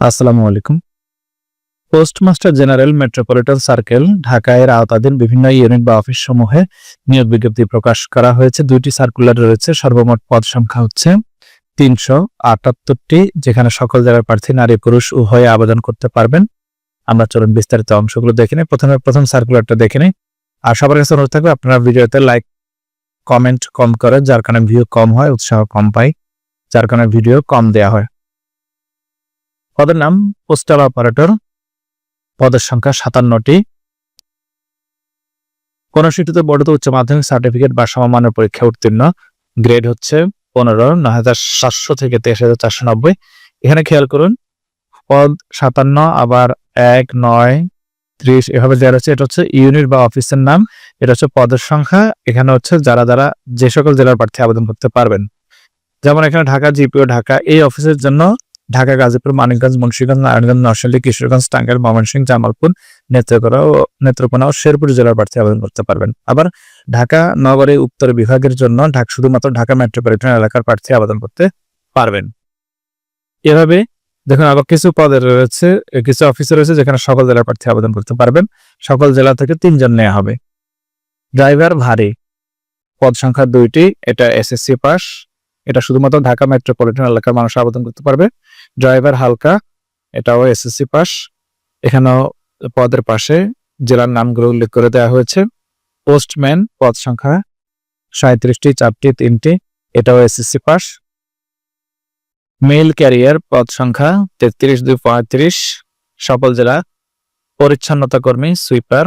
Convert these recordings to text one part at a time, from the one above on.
আসসালামু আলাইকুম। Postmaster general metropolitan circle Dhaka এর আওতাধীন বিভিন্ন ইউনিট বা অফিস সমূহে নিয়োগ বিজ্ঞপ্তি প্রকাশ করা হয়েছে। 2টি সার্কুলার রয়েছে। সর্বমোট পদ সংখ্যা হচ্ছে 378টি, যেখানে সকল জেলার প্রার্থী নারী পুরুষ উভয়ে আবেদন করতে পারবেন। আমরা চলুন বিস্তারিত অংশগুলো দেখে নিই। প্রথম সার্কুলারটা দেখে নিই। আর সবার কাছে অনুরোধ থাকবে আপনারা ভিডিওতে লাইক কমেন্ট কম করে, যার কারণে ভিউ কম হয়, উৎসাহ কম পাই, যার কারণে ভিডিও কম দেয়া হয়। পদের নাম পোস্টাল অপারেটর। পদের সংখ্যা 57টি। কোন শিক্ষিত বোর্ডে উচ্চ মাধ্যমিক সার্টিফিকেট বা সমমানের পরীক্ষা উত্তীর্ণ। গ্রেড হচ্ছে 15, 9700 থেকে 23490। এখানে খেয়াল করুন, পদ 57 আবার 1, 9, 30 এভাবে দেওয়া রয়েছে। এটা হচ্ছে ইউনিট বা অফিসের নাম, এটা হচ্ছে পদের সংখ্যা। এখানে হচ্ছে যারা যে সকল জেলার প্রার্থী আবেদন করতে পারবেন। যেমন এখানে ঢাকা, জিপিও ঢাকা, এই অফিসের জন্য ঢাকা, গাজীপুর, মানিকগঞ্জ, মুন্সিগঞ্জ, নারায়ণগঞ্জ, নরসিংদী, কিশোরগঞ্জ, টাঙ্গাইল, ময়মনসিংহ, জামালপুর, নেত্রকোনা ও শেরপুর জেলার প্রার্থী আবেদন করতে পারবেন। আবার ঢাকা নগরে উত্তর বিভাগের জন্য শুধুমাত্র ঢাকা মেট্রোপলিটন এলাকার প্রার্থী আবেদন করতে পারবেন। এভাবে দেখুন, আবার কিছু পদে রয়েছে, কিছু অফিসে রয়েছে যেখানে সকল জেলার প্রার্থী আবেদন করতে পারবেন। সকল জেলা থেকে 3 জন নেওয়া হবে। ড্রাইভার ভারী, পদ সংখ্যা 2টি। এটা এসএসসি পাস। এটা শুধুমাত্র ঢাকা মেট্রোপলিটন এলাকার মানুষ আবেদন করতে পারবে। ড্রাইভার হালকা, এটাও এসএসসি পাস। এখানেও পদের পাশে জেলার নামগুলো উল্লেখ করে দেওয়া হয়েছে। পোস্টম্যান, পদ সংখ্যা 37টি, 4টি, 3টি, এটাও এসএসসি পাস। মেইল ক্যারিয়ার, পদ সংখ্যা 33, 2, 35, সকল জেলা। পরিচ্ছন্নতা কর্মী, সুইপার,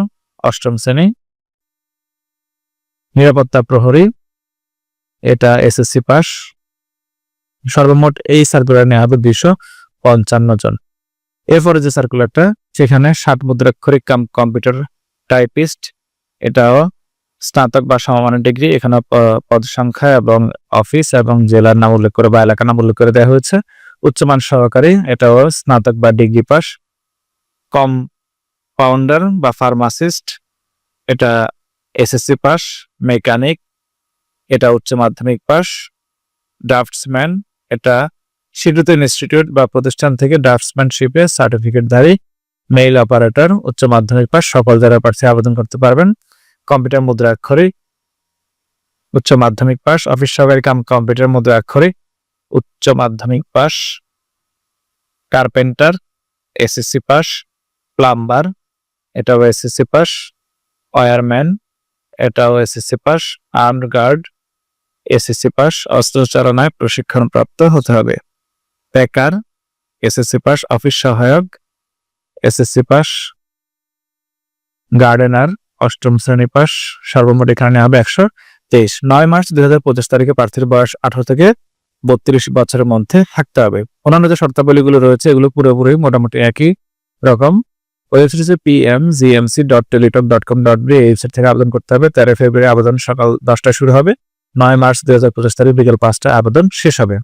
8ম শ্রেণী। নিরাপত্তা প্রহরী, এটা এসএসসি পাস। সর্বমোট এই সার্কুলার নেওয়া হবে 255 জন। এরপরে যে সার্কুলারটা, সেখানে 60 মুদ্রাক্ষরিক কম্পিউটার টাইপিস্ট, এটাও স্নাতক বা সমমানের ডিগ্রি। এখানে পদ সংখ্যা এবং অফিস এবং জেলার নাম উল্লেখ করে বা এলাকার নাম উল্লেখ করে দেওয়া হয়েছে। উচ্চমান সহকারী, এটাও স্নাতক বা ডিগ্রি পাস। কম্পাউন্ডার বা ফার্মাসিস্ট, এটা এসএসসি পাস। মেকানিক, এটা উচ্চ মাধ্যমিক পাস। ড্রাফটসম্যান, এটা স্বীকৃত ইনস্টিটিউট বা প্রতিষ্ঠান থেকে ড্রাফটসম্যানশিপে সার্টিফিকেটধারী। মেইল অপারেটর, উচ্চ মাধ্যমিক পাস। সকল জেলার প্রার্থী আবেদন করতে পারবেন। কম্পিউটার মুদ্রাক্ষরিক, উচ্চ মাধ্যমিক পাস। অফিস সহকারী কম্পিউটার মুদ্রাক্ষরিক, উচ্চ মাধ্যমিক pass. Carpenter, SSC pass. Plumber, এটাও এসএসসি পাস। ওয়্যারম্যান, এটাও SSC pass. Armed guard, SSC pass. অস্ত্রচালনায় প্রশিক্ষণপ্রাপ্ত হতে হবে। Baker, SSC pass. অফিস সহায়ক, এসএসসি পাস। গার্ডেনার, 8ম শ্রেণী পাস। সর্বমোট এখানে হবে 123। 9 মার্চ 2025 তারিখে প্রার্থীর বয়স 18 থেকে 32 বছরের মধ্যে থাকতে হবে। অন্যান্য যে শর্তাবলীগুলো রয়েছে এগুলো পুরোপুরি মোটামুটি একই রকম। ওয়েবসাইট হচ্ছে pmgmc.teletalk.com.br, এই ওয়েবসাইট থেকে আবেদন করতে হবে। 13 ফেব্রুয়ারি আবেদন সকাল 10টায় শুরু হবে। 9 মার্চ 2025 তারিখ বিকেল 5টায় আবেদন শেষ হবে।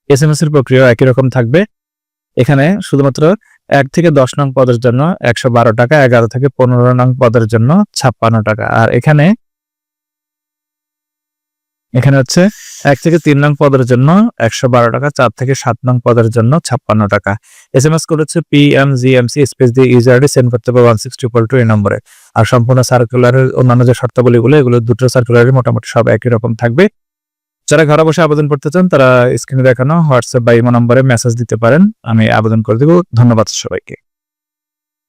এসএমএস এর প্রক্রিয়া একই রকম থাকবে। এখানে শুধুমাত্র 1 থেকে 10 নং পদের জন্য 112 টাকা, 11 থেকে 15 নং পদের জন্য 56 টাকা। আর এখানে হচ্ছে 1 থেকে 3 নং পদের জন্য 112 টাকা, 4 থেকে 7 নং পদের জন্য 56 টাকা। এসএমএস কোড হচ্ছে PMGMC স্পেস দিয়ে ইউজারআইডি সেন্ড করতে হবে 16222 এই নম্বরে। আর সম্পূর্ণ সার্কুলারের অন্যান্য যে শর্তাবলীগুলো এগুলো দুটো সার্কুলারে মোটামুটি সব একই রকম থাকবে। যারা ঘরে বসে আবেদন করতে চান তারা স্ক্রিনে দেখানো হোয়াটসঅ্যাপ বা ইমো নম্বরে মেসেজ দিতে পারেন, আমি আবেদন করে দেব। ধন্যবাদ সবাইকে।